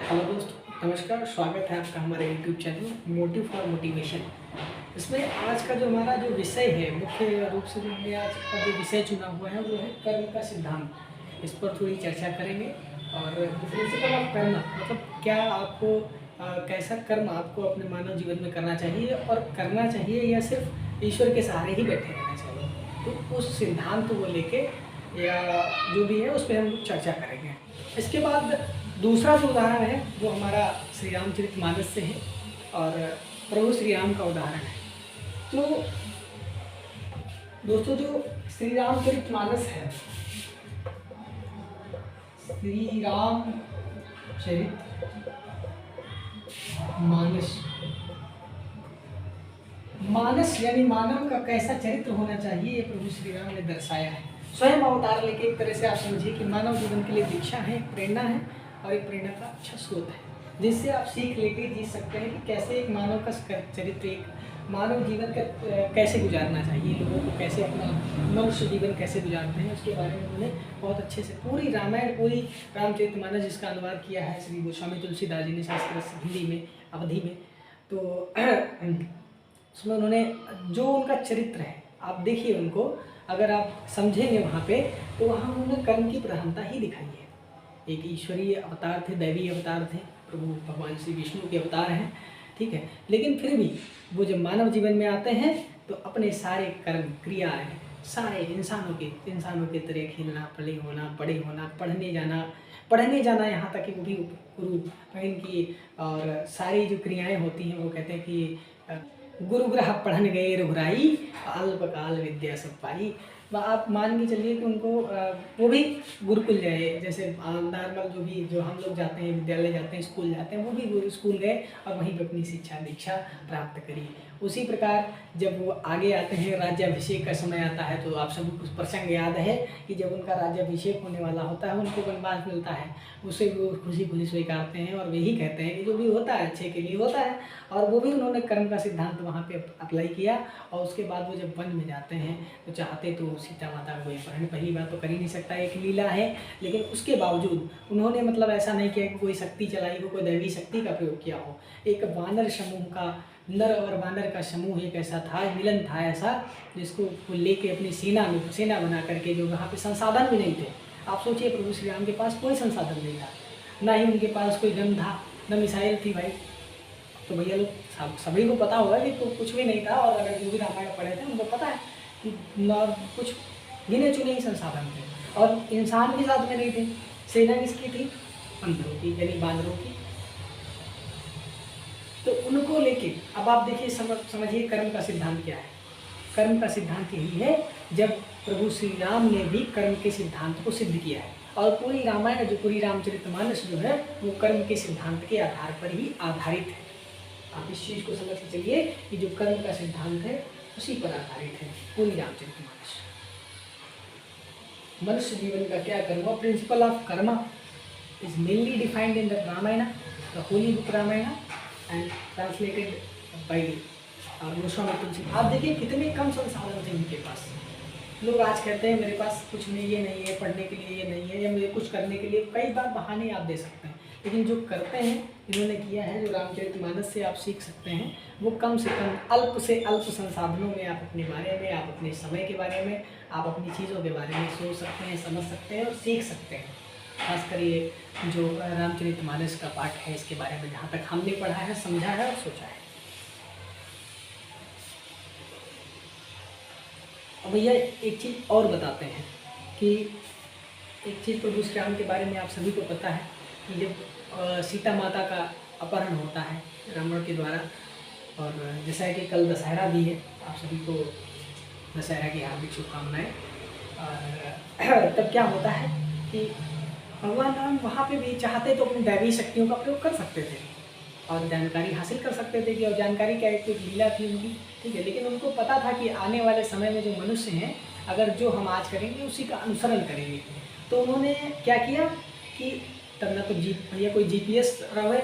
Hello दोस्तों, नमस्कार। स्वागत है आपका हमारे YouTube channel motive for motivation. इसमें आज का जो हमारा जो विषय है, मुख्य रूप से जो हमने आज का जो विषय चुना हुआ है वो है कर्म का सिद्धांत। इस पर थोड़ी चर्चा करेंगे। और प्रिंसिपल ऑफ कर्म मतलब क्या आपको कैसा कर्म आपको अपने मानव जीवन में करना चाहिए और करना चाहिए या सिर्फ ईश्वर के सहारे ही बैठे रहना चाहिए। तो उस सिद्धांत को लेके या जो भी है उस पर हम चर्चा करेंगे। इसके बाद दूसरा जो उदाहरण है वो हमारा श्री रामचरितमानस से है और प्रभु श्री राम का उदाहरण है। तो दोस्तों, जो श्री रामचरितमानस है, श्री राम चरित मानस, मानस यानी मानव का कैसा चरित्र होना चाहिए ये प्रभु श्री राम ने दर्शाया है। स्वयं अवतार लेके एक तरह से आप समझिए कि मानव जीवन के लिए दीक्षा है, प्रेरणा है और एक प्रेरणा का अच्छा स्रोत है, जिससे आप सीख लेके जी सकते हैं कि कैसे एक मानव का चरित्र, एक मानव जीवन का कैसे गुजारना चाहिए, लोगों को कैसे अपना मनुष्य जीवन कैसे गुजारते हैं, उसके बारे में उन्होंने बहुत अच्छे से पूरी रामायण, पूरी रामचरितमानस जिसका अनुवाद किया है श्री गोस्वामी तुलसीदास जी ने संस्कृत हिंदी में अवधि में। तो उसमें उन्होंने जो उनका चरित्र है आप देखिए, उनको अगर आप समझेंगे वहाँ पे तो वहाँ उन्होंने कर्म की प्रधानता ही दिखाई है। एक ईश्वरीय अवतार थे, दैवीय अवतार थे, प्रभु भगवान श्री विष्णु के अवतार हैं, ठीक है। लेकिन फिर भी वो जब मानव जीवन में आते हैं तो अपने सारे कर्म क्रियाएं सारे इंसानों के तरह खेलना, पले होना, बड़े होना, पढ़ने जाना यहाँ तक कि वो भी गुरु पहन की, और सारी जो क्रियाएं होती हैं वो कहते हैं कि गुरु ग्रह पढ़न गए रघुराई, अल्पकाल विद्या सब पाई। आप मान के चलिए कि उनको वो भी गुरुकुल गए, जैसे नॉर्मल जो हम लोग जाते हैं, विद्यालय जाते हैं, स्कूल जाते हैं, वो भी स्कूल गए और वहीं पर अपनी शिक्षा दीक्षा प्राप्त करी। उसी प्रकार जब वो आगे आते हैं, राज्याभिषेक का समय आता है, तो आप सभी कुछ प्रसंग याद है कि जब उनका राज्याभिषेक होने वाला होता है, उनको वनवास मिलता है, उसे वो खुशी खुशी स्वीकारते हैं और वही कहते हैं कि जो भी होता है अच्छे के लिए होता है। और वो भी उन्होंने कर्म का सिद्धांत वहाँ पे अप्लाई किया। और उसके बाद वो जब वन में जाते हैं तो चाहते तो सीता माता को अपहरण पहली बार तो कर ही नहीं सकता, एक लीला है, लेकिन उसके बावजूद उन्होंने मतलब ऐसा नहीं किया कि कोई शक्ति चलाई हो, कोई दैवी शक्ति का प्रयोग किया हो। एक वानर समूह का, नर और वानर का समूह एक ऐसा था, मिलन था ऐसा, जिसको लेके अपनी सेना बना करके, जो वहाँ पे संसाधन भी नहीं थे। आप सोचिए, प्रभु श्री राम के पास कोई संसाधन नहीं था, ना ही उनके पास कोई गन था, न मिसाइल थी भाई। तो भैया लोग सभी को पता होगा कि तो कुछ भी नहीं था। और अगर जो भी रामायण पढ़े थे उनको पता है कि न कुछ गिने चुने ही संसाधन थे, और इंसान भी साथ में नहीं थे। सेना किसकी थी? बंदरों की, यानी बानरों की। तो उनको लेके अब आप देखिए, समझिए कर्म का सिद्धांत क्या है। कर्म का सिद्धांत यही है, जब प्रभु श्री राम ने भी कर्म के सिद्धांत को सिद्ध किया है। और पूरी रामायण, जो पूरी रामचरितमानस जो है, वो कर्म के सिद्धांत के आधार पर ही आधारित है। आप इस चीज़ को समझ के चलिए कि जो कर्म का सिद्धांत है उसी पर आधारित है पूरी रामचरितमानस। मनुष्य जीवन का क्या कर्म, principle of karma is mainly defined in the Ramayana, the holy book Ramayana and translated by Goswami Tulsi. आप देखिए कितने कम संसाधन थे उनके पास। लोग आज कहते हैं मेरे पास कुछ नहीं, ये नहीं है, पढ़ने के लिए ये नहीं है, या मुझे कुछ करने के लिए कई बार बहाने आप दे सकते हैं। लेकिन जो करते हैं, इन्होंने किया है, जो रामचरितमानस से आप सीख सकते हैं, वो कम से कम अल्प से अल्प संसाधनों में आप अपने बारे में, आप अपने समय के बारे में, आप अपनी चीज़ों के बारे में सोच सकते हैं, समझ सकते हैं और सीख सकते हैं। खासकर ये जो रामचरितमानस का पाठ है, इसके बारे में जहाँ तक हमने पढ़ा है, समझा है और सोचा है। अब भैया एक चीज़ और बताते हैं कि एक चीज़ प्रभु श्री राम के बारे में आप सभी को पता है कि जब सीता माता का अपहरण होता है रावण के द्वारा, और जैसा है कि कल दशहरा भी है, आप सभी को दशहरा की हार्दिक शुभकामनाएं। और तब क्या होता है कि भगवान राम वहाँ पे भी चाहते तो अपनी दैवीय शक्तियों का प्रयोग कर सकते थे और जानकारी हासिल कर सकते थे कि, और जानकारी क्या, एक लीला थी उनकी, ठीक है। लेकिन उनको पता था कि आने वाले समय में जो मनुष्य हैं, अगर जो हम आज करेंगे उसी का अनुसरण करेंगे। तो उन्होंने क्या किया कि तब ना तो भैया कोई GPS रहे,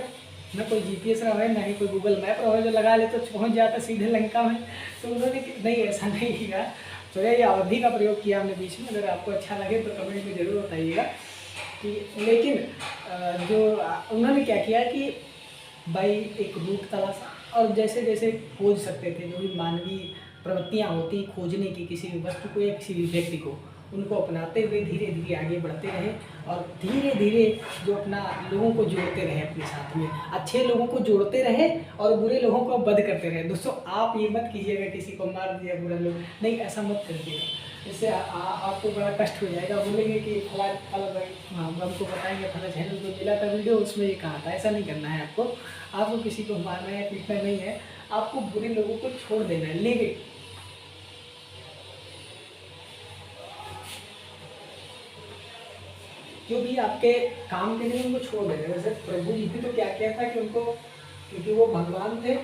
ना कोई GPS रहे, ना ही कोई गूगल मैप रहे जो लगा ले तो पहुँच जाता सीधे लंका में। तो उन्होंने नहीं, ऐसा नहीं किया। तो ये अवधि का प्रयोग किया हमने बीच में। अगर आपको अच्छा लगे तो कमेंट में ज़रूर बताइएगा कि, लेकिन उन्होंने क्या किया कि भाई एक रूट तलाशा, और जैसे जैसे खोज सकते थे जो भी मानवीय प्रवृत्तियाँ होती खोजने की किसी भी वस्तु को या किसी भी व्यक्ति को, उनको अपनाते हुए धीरे धीरे आगे बढ़ते रहे और धीरे धीरे जो अपना लोगों को जोड़ते रहे अपने साथ में, अच्छे लोगों को जोड़ते रहे और बुरे लोगों को बंद करते रहे। दोस्तों आप ये मत कीजिएगा किसी को मार दिया बुरा लोग, नहीं ऐसा मत करिएगा, इससे आपको बड़ा कष्ट हो जाएगा। बोलेंगे कि फला फला भाई हमको बताएंगे फला चैनल को मिला था वीडियो उसमें ये कहा था, ऐसा नहीं करना है आपको। आपको किसी को मारना है पीटना नहीं है, आपको बुरे लोगों को छोड़ देना है। लेकिन जो भी आपके काम के लिए उनको छोड़ देना। वैसे प्रभु जी भी तो क्या किया था कि उनको, क्योंकि वो भगवान थे,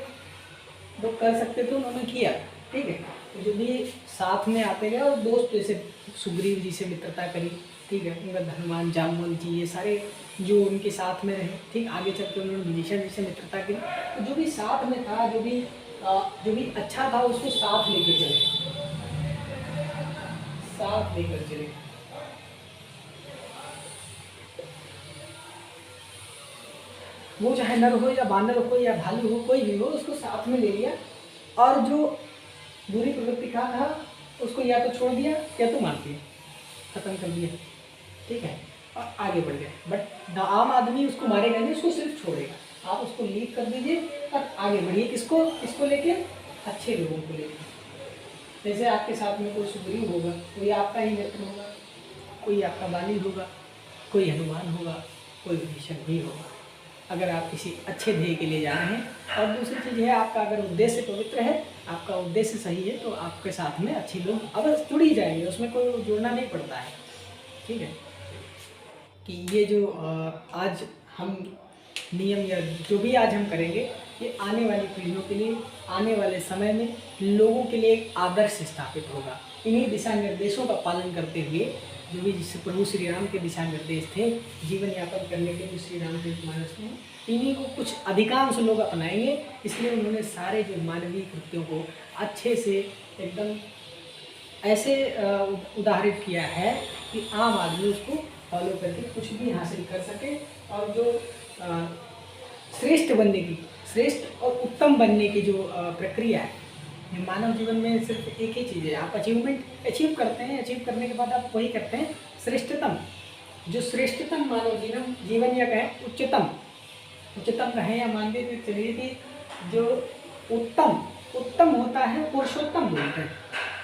वो कर सकते थे, उन्होंने किया, ठीक है। तो जो भी साथ में आते गए और दोस्त जैसे सुग्रीव जी से मित्रता करी, ठीक है, उनका हनुमान जामवंत जी ये सारे जो उनके साथ में रहे, ठीक, आगे चल के उन्होंने विभीषण जी से मित्रता करी। तो जो भी साथ में था, जो भी अच्छा था उसको साथ लेके चले, साथ लेकर चले। वो चाहे नर हो या बानर हो या भालू हो, कोई भी हो, उसको साथ में ले लिया और जो बुरी प्रवृत्ति का था उसको या तो छोड़ दिया या तो मार दिया, खत्म कर दिया, ठीक है, और आगे बढ़ गए। बट आम आदमी उसको मारेगा नहीं, उसको सिर्फ छोड़ेगा। आप उसको लीड कर दीजिए और आगे बढ़िए। किसको लेके? अच्छे लोगों को लेके। जैसे आपके साथ में कोई सुग्रीव होगा, कोई आपका ही मित्र होगा, कोई आपका बाली होगा, कोई हनुमान होगा, कोई विभीषण भी होगा। अगर आप किसी अच्छे ध्येय के लिए जा रहे हैं, और दूसरी चीज़ है आपका अगर उद्देश्य पवित्र है, आपका उद्देश्य सही है, तो आपके साथ में अच्छे लोग अगर जुड़ ही जाएंगे, उसमें कोई जोड़ना नहीं पड़ता है, ठीक है। कि ये जो आज हम नियम या जो भी आज हम करेंगे, ये आने वाली पीढ़ियों के लिए, आने वाले समय में लोगों के लिए एक आदर्श स्थापित होगा। इन्हीं दिशा निर्देशों का पालन करते हुए, जो भी जिससे प्रभु श्री राम के दिशा निर्देश थे जीवन यापन करने के लिए श्री रामचरितमानस में, इन्हीं को कुछ अधिकांश लोग अपनाएंगे। इसलिए उन्होंने सारे जो मानवीय कृत्यों को अच्छे से एकदम ऐसे उदाहरित किया है कि आम आदमी उसको फॉलो करके कुछ भी हासिल कर सके, और जो श्रेष्ठ बनने की, श्रेष्ठ और उत्तम बनने की जो प्रक्रिया है, मानव जीवन में सिर्फ एक ही चीज़ है। आप अचीवमेंट अचीव करते हैं, अचीव करने के बाद आप वही करते हैं श्रेष्ठतम। जो श्रेष्ठतम मानव जीवन या कहें उच्चतम कहें या मान के चलिए कि जो उत्तम होता है पुरुषोत्तम बोलते हैं।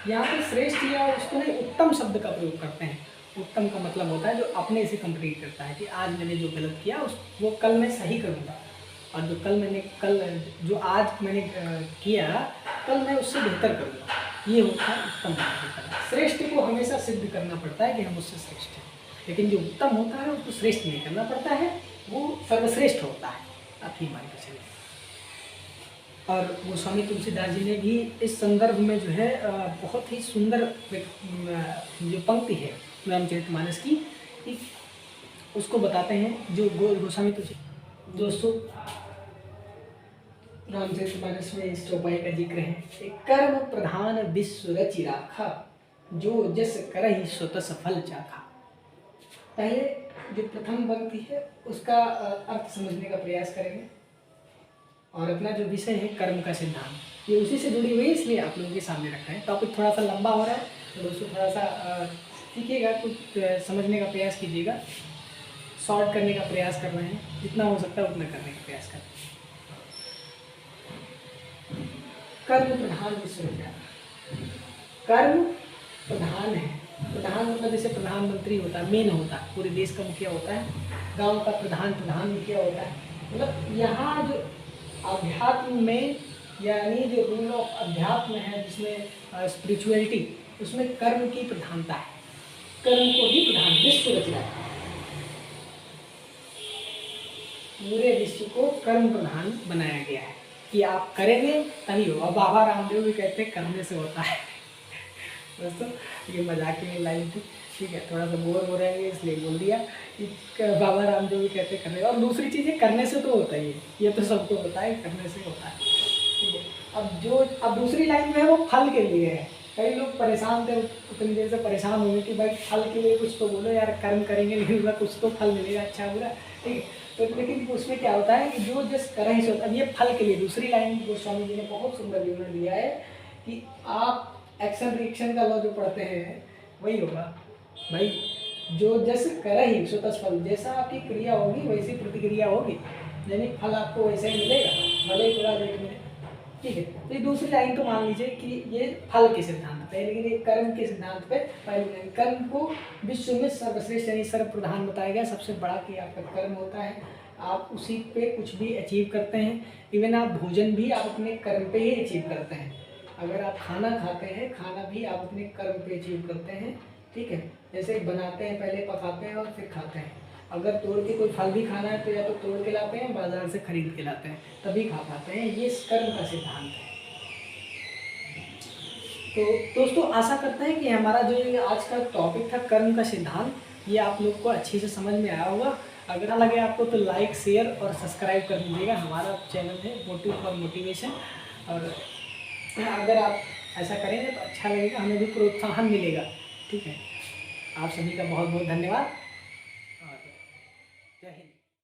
यहाँ पे श्रेष्ठ या उसको नहीं, उत्तम शब्द का प्रयोग करते हैं। उत्तम का मतलब होता है जो अपने से कंप्लीट करता है कि आज मैंने जो गलत किया वो कल मैं सही करूँगा, और जो आज मैंने किया कल मैं उससे बेहतर करूँगा। ये होता है उत्तम मानव। श्रेष्ठ को हमेशा सिद्ध करना पड़ता है कि हम उससे श्रेष्ठ हैं, लेकिन जो उत्तम होता है उसको श्रेष्ठ नहीं करना पड़ता है, वो सर्वश्रेष्ठ होता है। आप ही मान के चलिए। और गोस्वामी तुलसीदास जी ने भी इस संदर्भ में जो है बहुत ही सुंदर जो पंक्ति है रामचरितमानस की, उसको बताते हैं। जो गोस्वामी तुलसी दोस्तों रामचरितमानस में इस चौपाई का जिक्र है, एक कर्म प्रधान विश्व रचि राखा, जो जस करहि स्वतः सफल चाखा। पहले जो प्रथम पंक्ति है उसका अर्थ समझने का प्रयास करेंगे, और अपना जो विषय है कर्म का सिद्धांत, ये उसी से जुड़ी हुई है, इसलिए आप लोगों के सामने रखा है। टॉपिक थोड़ा सा लंबा हो रहा है, तो दोस्तों थोड़ा सा सीखिएगा, कुछ समझने का प्रयास कीजिएगा। शॉर्ट करने का प्रयास कर रहे हैं, जितना हो सकता है उतना करने का प्रयास करें। कर्म प्रधान विश्व रचना, कर्म प्रधान है। प्रधान मतलब जैसे प्रधानमंत्री होता है, मेन होता है, पूरे देश का मुखिया होता है, गांव का प्रधान मुखिया होता है। मतलब यहाँ जो अध्यात्म में, यानी जो रूल ऑफ अध्यात्म है, जिसमें स्पिरिचुअलिटी, उसमें कर्म की प्रधानता है। कर्म को ही प्रधान विश्व रचना, पूरे विश्व को कर्म प्रधान बनाया गया है कि आप करेंगे तभी हो। और बाबा रामदेव भी कहते हैं करने से होता है। दोस्तों ये मजाक की लाइन थी, ठीक है, थोड़ा सा बोर हो रहे हैं इसलिए बोल दिया कि बाबा रामदेव भी कहते करने। और दूसरी चीज़ है करने से तो होता ही है, ये तो सबको पता है, करने से होता है, ठीक है। अब दूसरी लाइन में है वो फल के लिए है, कई लोग परेशान थे, उतनी देर से परेशान हो गए कि भाई फल के लिए कुछ तो बोलो यार, कर्म करेंगे लेकिन उसका कुछ तो फल मिलेगा, अच्छा बुरा, ठीक है। तो लेकिन उसमें क्या होता है कि जो जस कर ही सोता, अब ये फल के लिए दूसरी लाइन गोस्वामी जी ने बहुत सुंदर विवरण दिया है कि आप एक्शन रिएक्शन का लॉ जो पढ़ते हैं वही होगा भाई, जो जस कर ही सो तस फल, जैसा आपकी क्रिया होगी वैसी प्रतिक्रिया होगी, यानी फल आपको वैसे ही मिलेगा, भले ही थोड़ा लेट मिले, ठीक है। तो ये दूसरी लाइन तो मान लीजिए कि ये फल के सिद्धांत पे, लेकिन ये कर्म के सिद्धांत पे पहली लाइन, कर्म को विश्व में सर्वश्रेष्ठ यानी सर्वप्रधान बताया गया, सबसे बड़ा कि आपका कर्म होता है, आप उसी पे कुछ भी अचीव करते हैं। इवन आप भोजन भी आप अपने कर्म पे ही अचीव करते हैं, अगर आप खाना खाते हैं, खाना भी आप अपने कर्म पे अचीव करते हैं, ठीक है। जैसे बनाते हैं, पहले पकाते हैं और फिर खाते हैं, अगर तोड़ के कोई फल भी खाना है तो या तो तोड़ के लाते हैं, बाजार से खरीद के लाते हैं, तभी खा पाते हैं, ये कर्म का सिद्धांत है। तो दोस्तों आशा करते हैं कि हमारा जो ये आज का टॉपिक था कर्म का सिद्धांत, ये आप लोग को अच्छे से समझ में आया होगा। अगर ना लगे आपको तो लाइक शेयर और सब्सक्राइब कर दीजिएगा, हमारा चैनल है मोटिव फॉर मोटिवेशन, और अगर आप ऐसा करेंगे तो अच्छा लगेगा, हमें भी प्रोत्साहन मिलेगा, ठीक है। आप सभी का बहुत बहुत धन्यवाद और जय हिंद।